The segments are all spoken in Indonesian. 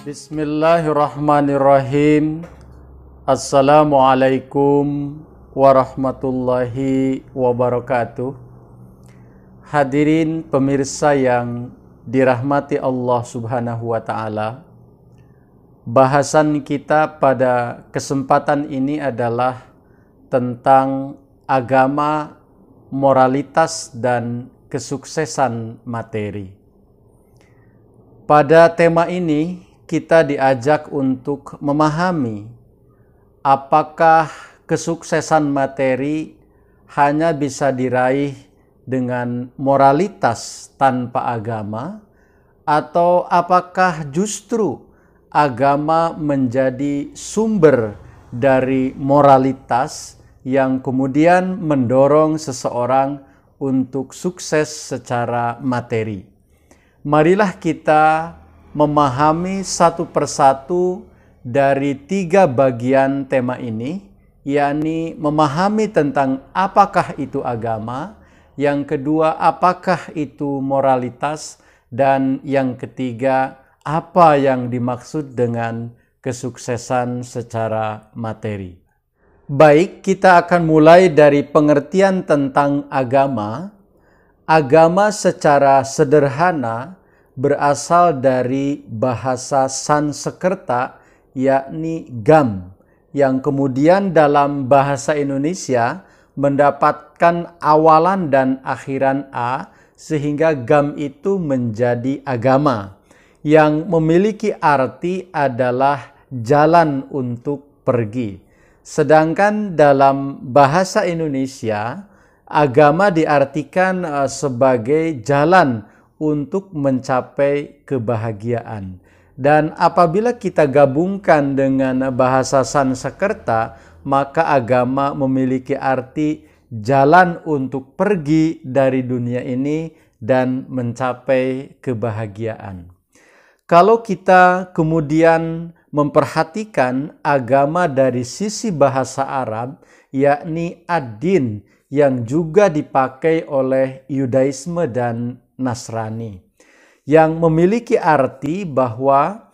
Bismillahirrahmanirrahim. Assalamualaikum warahmatullahi wabarakatuh. Hadirin pemirsa yang dirahmati Allah Subhanahu wa Ta'ala, bahasan kita pada kesempatan ini adalah tentang agama, moralitas, dan kesuksesan materi. Pada tema ini kita diajak untuk memahami apakah kesuksesan materi hanya bisa diraih dengan moralitas tanpa agama, atau apakah justru agama menjadi sumber dari moralitas yang kemudian mendorong seseorang untuk sukses secara materi. Marilah kita memahami satu persatu dari 3 bagian tema ini, yakni memahami tentang apakah itu agama, yang kedua apakah itu moralitas, dan yang ketiga apa yang dimaksud dengan kesuksesan secara materi. Baik, kita akan mulai dari pengertian tentang agama. Agama secara sederhana berasal dari bahasa Sanskerta, yakni gam, yang kemudian dalam bahasa Indonesia mendapatkan awalan dan akhiran a, sehingga gam itu menjadi agama, yang memiliki arti adalah jalan untuk pergi. Sedangkan dalam bahasa Indonesia, agama diartikan sebagai jalan untuk mencapai kebahagiaan. Dan apabila kita gabungkan dengan bahasa Sanskerta, maka agama memiliki arti jalan untuk pergi dari dunia ini dan mencapai kebahagiaan. Kalau kita kemudian memperhatikan agama dari sisi bahasa Arab, yakni ad-din, yang juga dipakai oleh Yudaisme dan Nasrani, yang memiliki arti bahwa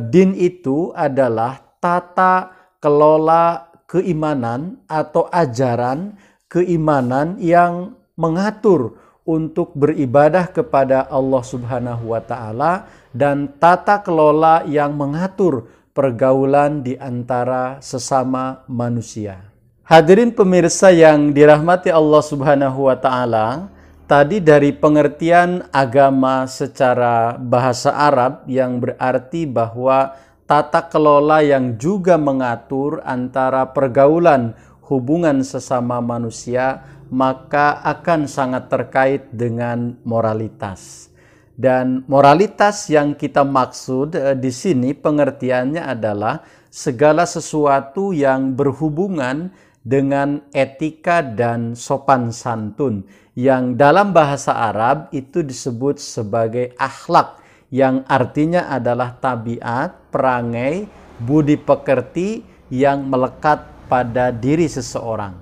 din itu adalah tata kelola keimanan atau ajaran keimanan yang mengatur untuk beribadah kepada Allah Subhanahu wa Ta'ala, dan tata kelola yang mengatur pergaulan di antara sesama manusia. Hadirin pemirsa yang dirahmati Allah Subhanahu wa Ta'ala, tadi dari pengertian agama secara bahasa Arab yang berarti bahwa tata kelola yang juga mengatur antara pergaulan hubungan sesama manusia, maka akan sangat terkait dengan moralitas. Dan moralitas yang kita maksud di sini pengertiannya adalah segala sesuatu yang berhubungan dengan etika dan sopan santun, yang dalam bahasa Arab itu disebut sebagai akhlak, yang artinya adalah tabiat, perangai, budi pekerti yang melekat pada diri seseorang.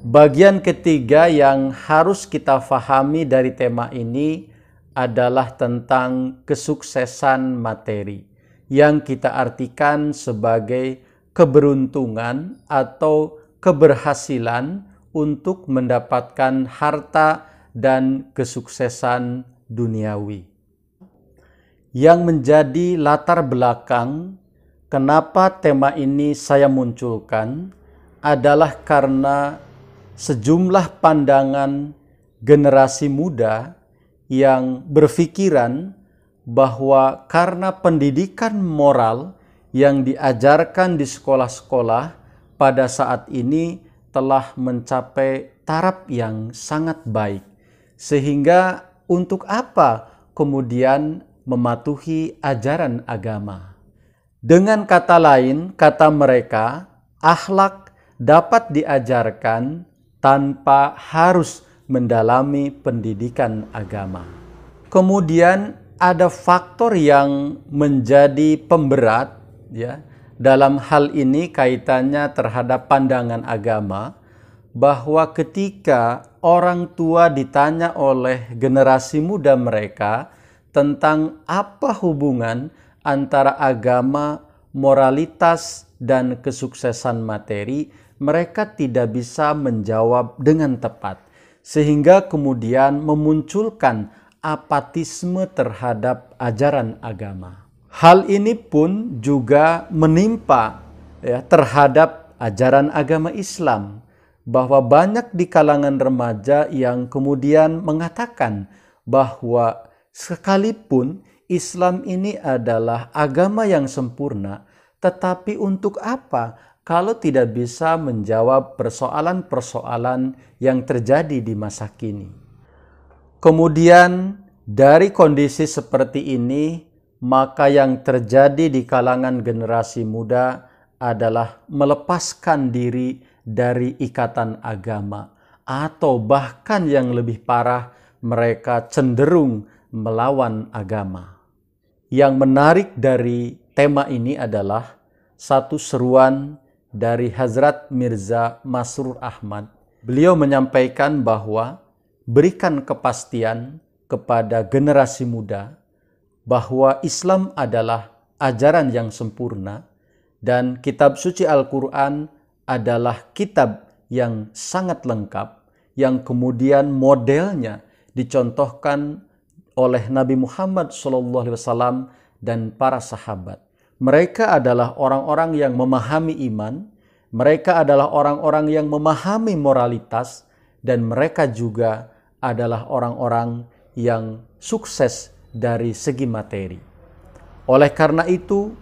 Bagian ketiga yang harus kita fahami dari tema ini adalah tentang kesuksesan materi, yang kita artikan sebagai keberuntungan atau keberhasilan untuk mendapatkan harta dan kesuksesan duniawi. Yang menjadi latar belakang kenapa tema ini saya munculkan adalah karena sejumlah pandangan generasi muda yang berpikiran bahwa karena pendidikan moral yang diajarkan di sekolah-sekolah pada saat ini telah mencapai taraf yang sangat baik, sehingga untuk apa kemudian mematuhi ajaran agama. Dengan kata lain, kata mereka, akhlak dapat diajarkan tanpa harus mendalami pendidikan agama. Kemudian ada faktor yang menjadi pemberat, ya, dalam hal ini kaitannya terhadap pandangan agama, bahwa ketika orang tua ditanya oleh generasi muda mereka tentang apa hubungan antara agama, moralitas, dan kesuksesan materi, mereka tidak bisa menjawab dengan tepat, sehingga kemudian memunculkan apatisme terhadap ajaran agama. Hal ini pun juga menimpa terhadap ajaran agama Islam, bahwa banyak di kalangan remaja yang kemudian mengatakan bahwa sekalipun Islam ini adalah agama yang sempurna, tetapi untuk apa kalau tidak bisa menjawab persoalan-persoalan yang terjadi di masa kini. Kemudian dari kondisi seperti ini, maka yang terjadi di kalangan generasi muda adalah melepaskan diri dari ikatan agama, atau bahkan yang lebih parah, mereka cenderung melawan agama. Yang menarik dari tema ini adalah satu seruan dari Hazrat Mirza Masroor Ahmad. Beliau menyampaikan bahwa berikan kepastian kepada generasi muda bahwa Islam adalah ajaran yang sempurna dan kitab suci Al-Quran adalah kitab yang sangat lengkap, yang kemudian modelnya dicontohkan oleh Nabi Muhammad SAW dan para sahabat. Mereka adalah orang-orang yang memahami iman, mereka adalah orang-orang yang memahami moralitas, dan mereka juga adalah orang-orang yang sukses dari segi materi. Oleh karena itu,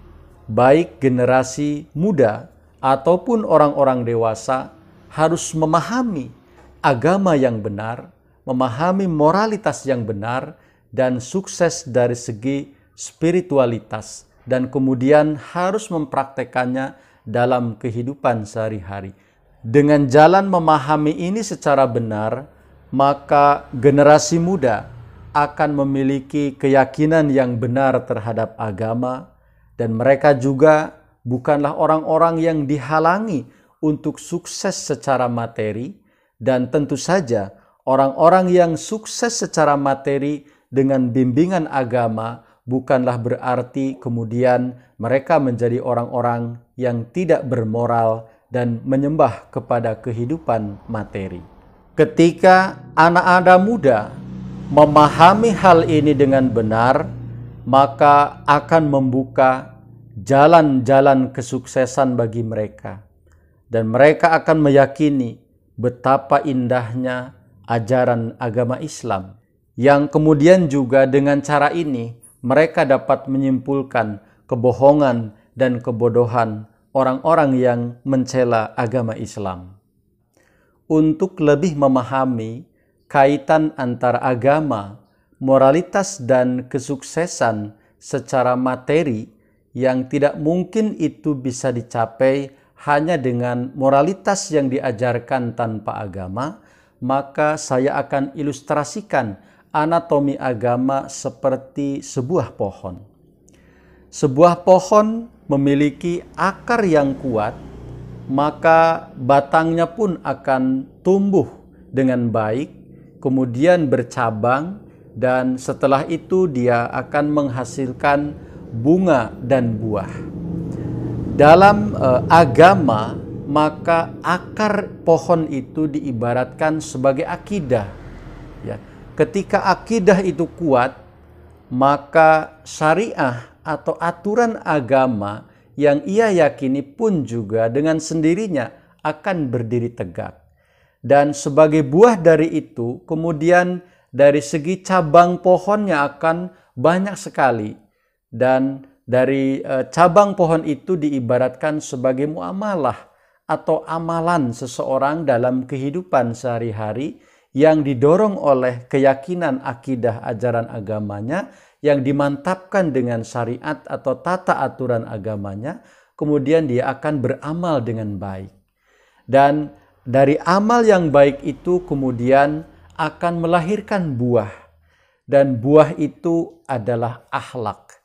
baik generasi muda ataupun orang-orang dewasa harus memahami agama yang benar, memahami moralitas yang benar, dan sukses dari segi spiritualitas, dan kemudian harus mempraktekannya dalam kehidupan sehari-hari. Dengan jalan memahami ini secara benar, maka generasi muda akan memiliki keyakinan yang benar terhadap agama, dan mereka juga bukanlah orang-orang yang dihalangi untuk sukses secara materi, dan tentu saja orang-orang yang sukses secara materi dengan bimbingan agama bukanlah berarti kemudian mereka menjadi orang-orang yang tidak bermoral dan menyembah kepada kehidupan materi. Ketika anak-anak muda memahami hal ini dengan benar, maka akan membuka jalan-jalan kesuksesan bagi mereka. Dan mereka akan meyakini betapa indahnya ajaran agama Islam. Yang kemudian juga dengan cara ini, mereka dapat menyimpulkan kebohongan dan kebodohan orang-orang yang mencela agama Islam. Untuk lebih memahami kaitan antara agama, moralitas, dan kesuksesan secara materi yang tidak mungkin itu bisa dicapai hanya dengan moralitas yang diajarkan tanpa agama, maka saya akan ilustrasikan anatomi agama seperti sebuah pohon. Sebuah pohon memiliki akar yang kuat, maka batangnya pun akan tumbuh dengan baik, kemudian bercabang, dan setelah itu dia akan menghasilkan bunga dan buah. Dalam agama, maka akar pohon itu diibaratkan sebagai akidah. Ya, ketika akidah itu kuat, maka syariah atau aturan agama yang ia yakini pun juga dengan sendirinya akan berdiri tegak. Dan sebagai buah dari itu, kemudian dari segi cabang pohonnya akan banyak sekali. Dan dari cabang pohon itu diibaratkan sebagai muamalah atau amalan seseorang dalam kehidupan sehari-hari yang didorong oleh keyakinan akidah ajaran agamanya, yang dimantapkan dengan syariat atau tata aturan agamanya, kemudian dia akan beramal dengan baik. Dan dari amal yang baik itu kemudian akan melahirkan buah. Dan buah itu adalah akhlak.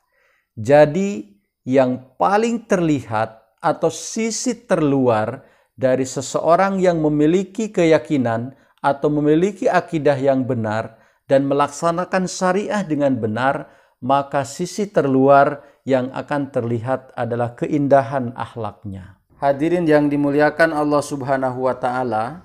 Jadi yang paling terlihat atau sisi terluar dari seseorang yang memiliki keyakinan atau memiliki akidah yang benar dan melaksanakan syariah dengan benar, maka sisi terluar yang akan terlihat adalah keindahan akhlaknya. Hadirin yang dimuliakan Allah Subhanahu wa taala,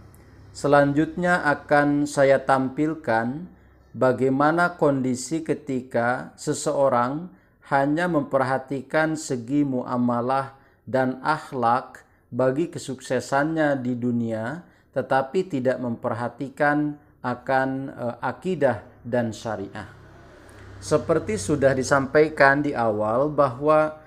selanjutnya akan saya tampilkan bagaimana kondisi ketika seseorang hanya memperhatikan segi muamalah dan akhlak bagi kesuksesannya di dunia, tetapi tidak memperhatikan akan akidah dan syariah. Seperti sudah disampaikan di awal bahwa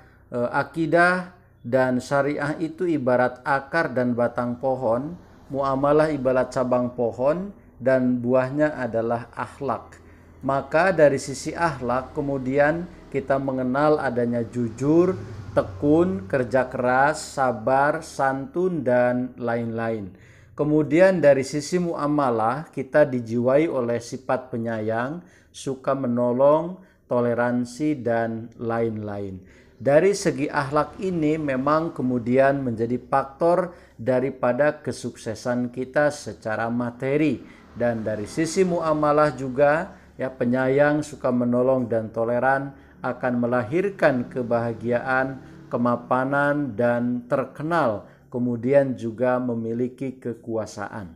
akidah dan syariah itu ibarat akar dan batang pohon, muamalah ibarat cabang pohon, dan buahnya adalah akhlak. Maka dari sisi akhlak kemudian kita mengenal adanya jujur, tekun, kerja keras, sabar, santun, dan lain-lain. Kemudian dari sisi muamalah kita dijiwai oleh sifat penyayang, suka menolong, toleransi, dan lain-lain. Dari segi akhlak ini memang kemudian menjadi faktor daripada kesuksesan kita secara materi. Dan dari sisi muamalah juga, ya, penyayang, suka menolong, dan toleran akan melahirkan kebahagiaan, kemapanan, dan terkenal, kemudian juga memiliki kekuasaan.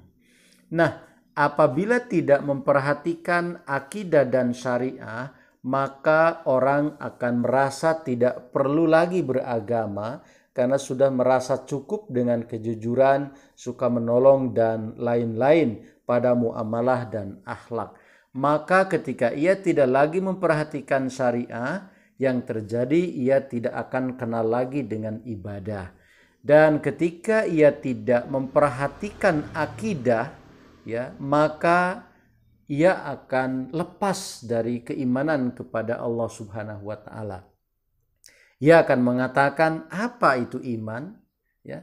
Nah, apabila tidak memperhatikan akidah dan syariah, maka orang akan merasa tidak perlu lagi beragama karena sudah merasa cukup dengan kejujuran, suka menolong, dan lain-lain pada muamalah dan akhlak. Maka ketika ia tidak lagi memperhatikan syariah, yang terjadi ia tidak akan kenal lagi dengan ibadah. Dan ketika ia tidak memperhatikan akidah, ya, maka ia akan lepas dari keimanan kepada Allah Subhanahu wa taala. Ia akan mengatakan, apa itu iman? Ya,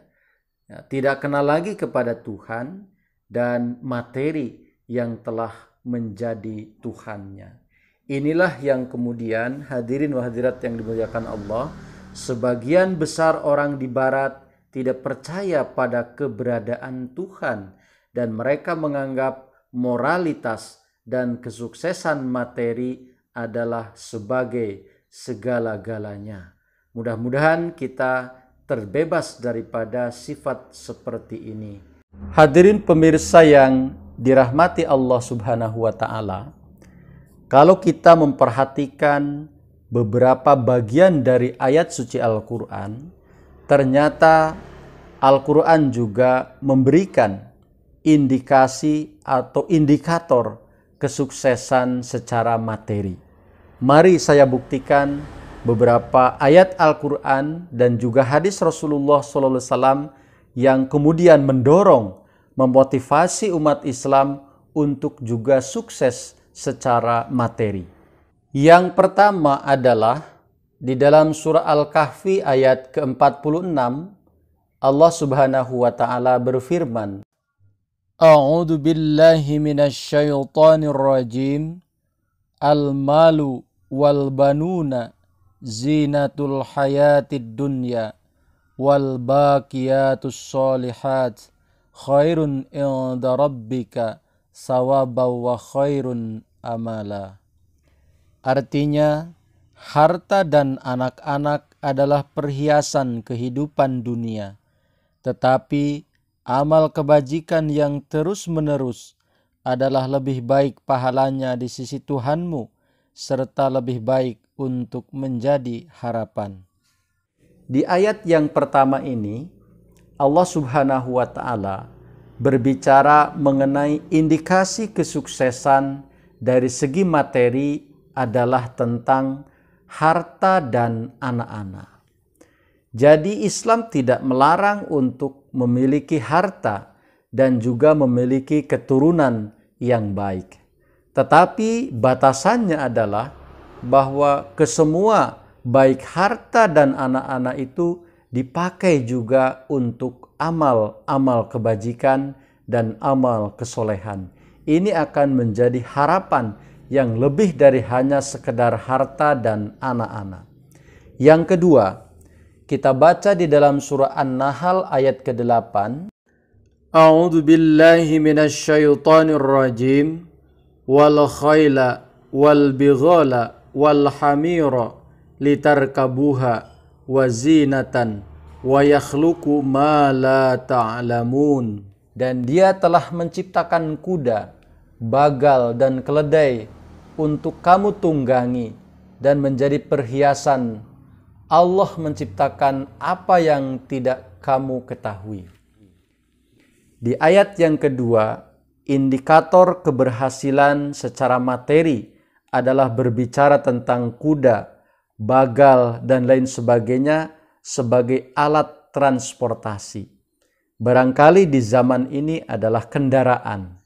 tidak kenal lagi kepada Tuhan dan materi yang telah menjadi Tuhannya. Inilah yang kemudian, hadirin wa hadirat yang dimuliakan Allah, sebagian besar orang di barat tidak percaya pada keberadaan Tuhan dan mereka menganggap moralitas dan kesuksesan materi adalah sebagai segala-galanya. Mudah-mudahan kita terbebas daripada sifat seperti ini. Hadirin pemirsa yang dirahmati Allah Subhanahu wa taala, kalau kita memperhatikan beberapa bagian dari ayat suci Al-Quran, ternyata Al-Quran juga memberikan indikasi atau indikator kesuksesan secara materi. Mari saya buktikan beberapa ayat Al-Quran dan juga hadis Rasulullah SAW yang kemudian mendorong, memotivasi umat Islam untuk juga sukses secara materi. Yang pertama adalah di dalam surah Al-Kahfi ayat ke-46, Allah Subhanahu wa taala berfirman, A'udzu billahi minasy syaithanir rajim. Al-malu wal banuna zinatul hayatid dunya wal baqiyatus sholihat khairun inda rabbika sawaban wa khairun amala. Artinya, harta dan anak-anak adalah perhiasan kehidupan dunia, tetapi amal kebajikan yang terus-menerus adalah lebih baik pahalanya di sisi Tuhanmu, serta lebih baik untuk menjadi harapan. Di ayat yang pertama ini, Allah Subhanahu wa taala berbicara mengenai indikasi kesuksesan dari segi materi adalah tentang harta dan anak-anak. Jadi Islam tidak melarang untuk memiliki harta dan juga memiliki keturunan yang baik. Tetapi batasannya adalah bahwa kesemua baik harta dan anak-anak itu dipakai juga untuk amal-amal kebajikan dan amal kesolehan. Ini akan menjadi harapan yang lebih dari hanya sekedar harta dan anak-anak. Yang kedua, kita baca di dalam surah An-Nahl ayat ke-8. A'udzu billahi minasy syaithanir rajim. Wal khayla wal bighala wal hamira litarkabuha wa zinatan wa yakhluqu ma la ta'lamun. Dan dia telah menciptakan kuda, bagal dan keledai untuk kamu tunggangi dan menjadi perhiasan. Allah menciptakan apa yang tidak kamu ketahui. Di ayat yang kedua, indikator keberhasilan secara materi adalah berbicara tentang kuda, bagal, dan lain sebagainya sebagai alat transportasi. Barangkali di zaman ini adalah kendaraan.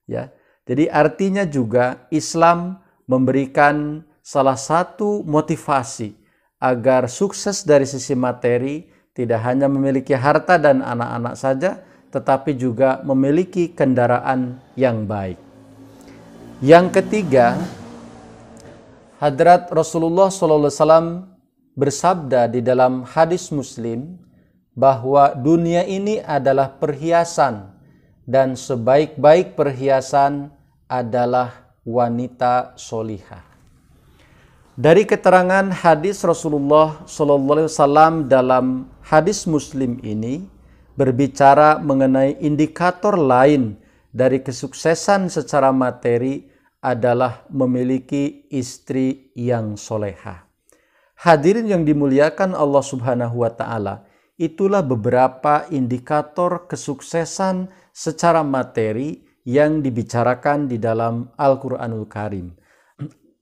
Ya. Jadi artinya juga Islam memberikan salah satu motivasi agar sukses dari sisi materi tidak hanya memiliki harta dan anak-anak saja, tetapi juga memiliki kendaraan yang baik. Yang ketiga, Hadrat Rasulullah SAW bersabda di dalam hadis Muslim bahwa dunia ini adalah perhiasan dan sebaik-baik perhiasan adalah wanita solihah. Dari keterangan hadis Rasulullah SAW dalam hadis Muslim ini berbicara mengenai indikator lain dari kesuksesan secara materi adalah memiliki istri yang solehah. Hadirin yang dimuliakan Allah Subhanahu wa Ta'ala, itulah beberapa indikator kesuksesan secara materi yang dibicarakan di dalam Al-Quranul Karim.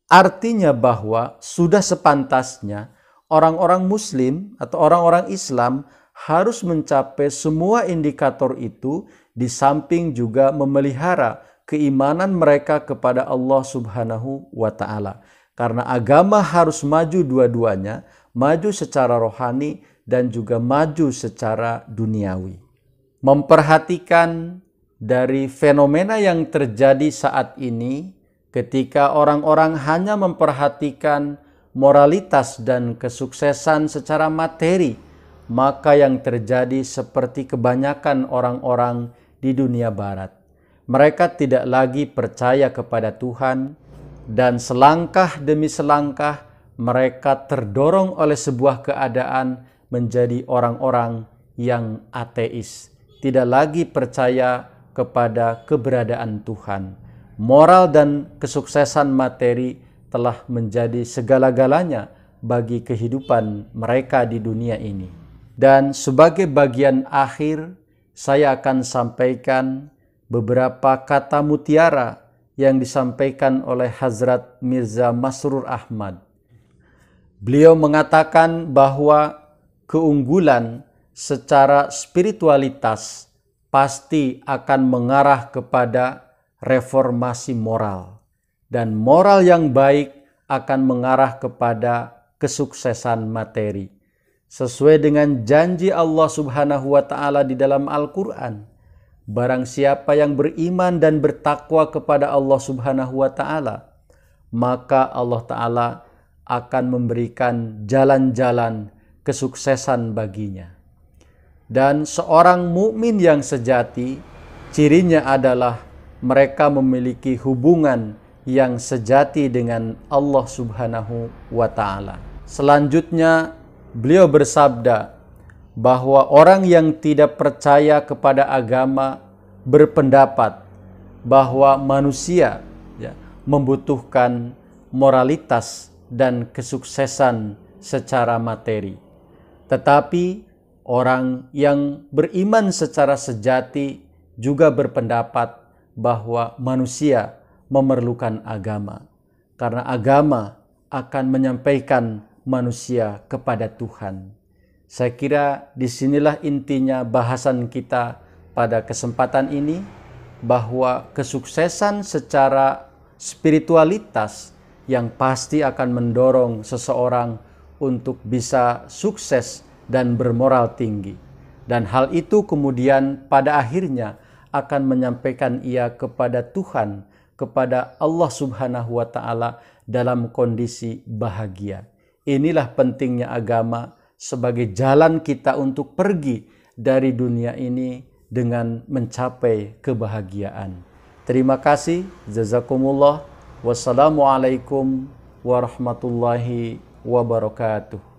Artinya bahwa sudah sepantasnya orang-orang Muslim atau orang-orang Islam harus mencapai semua indikator itu, di samping juga memelihara keimanan mereka kepada Allah Subhanahu wa Ta'ala. Karena agama harus maju dua-duanya, maju secara rohani dan juga maju secara duniawi. Memperhatikan dari fenomena yang terjadi saat ini, ketika orang-orang hanya memperhatikan moralitas dan kesuksesan secara materi, maka yang terjadi seperti kebanyakan orang-orang di dunia barat. Mereka tidak lagi percaya kepada Tuhan, dan selangkah demi selangkah mereka terdorong oleh sebuah keadaan menjadi orang-orang yang ateis, tidak lagi percaya kepada keberadaan Tuhan. Moral dan kesuksesan materi telah menjadi segala-galanya bagi kehidupan mereka di dunia ini. Dan sebagai bagian akhir, saya akan sampaikan beberapa kata mutiara yang disampaikan oleh Hazrat Mirza Masrur Ahmad. Beliau mengatakan bahwa keunggulan secara spiritualitas pasti akan mengarah kepada reformasi moral, dan moral yang baik akan mengarah kepada kesuksesan materi. Sesuai dengan janji Allah Subhanahu wa Ta'ala di dalam Al-Quran, barang siapa yang beriman dan bertakwa kepada Allah Subhanahu wa Ta'ala, maka Allah Ta'ala akan memberikan jalan-jalan kesuksesan baginya. Dan seorang mukmin yang sejati, cirinya adalah mereka memiliki hubungan yang sejati dengan Allah Subhanahu wa Ta'ala. Selanjutnya, beliau bersabda bahwa orang yang tidak percaya kepada agama berpendapat bahwa manusia membutuhkan moralitas dan kesuksesan secara materi. Tetapi orang yang beriman secara sejati juga berpendapat bahwa manusia memerlukan agama, karena agama akan menyampaikan manusia kepada Tuhan. Saya kira disinilah intinya bahasan kita pada kesempatan ini, bahwa kesuksesan secara spiritualitas yang pasti akan mendorong seseorang untuk bisa sukses dan bermoral tinggi. Dan hal itu kemudian pada akhirnya akan menyampaikan ia kepada Tuhan, kepada Allah Subhanahu wa Ta'ala dalam kondisi bahagia. Inilah pentingnya agama sebagai jalan kita untuk pergi dari dunia ini dengan mencapai kebahagiaan. Terima kasih. Jazakumullah. Wassalamualaikum warahmatullahi wabarakatuh.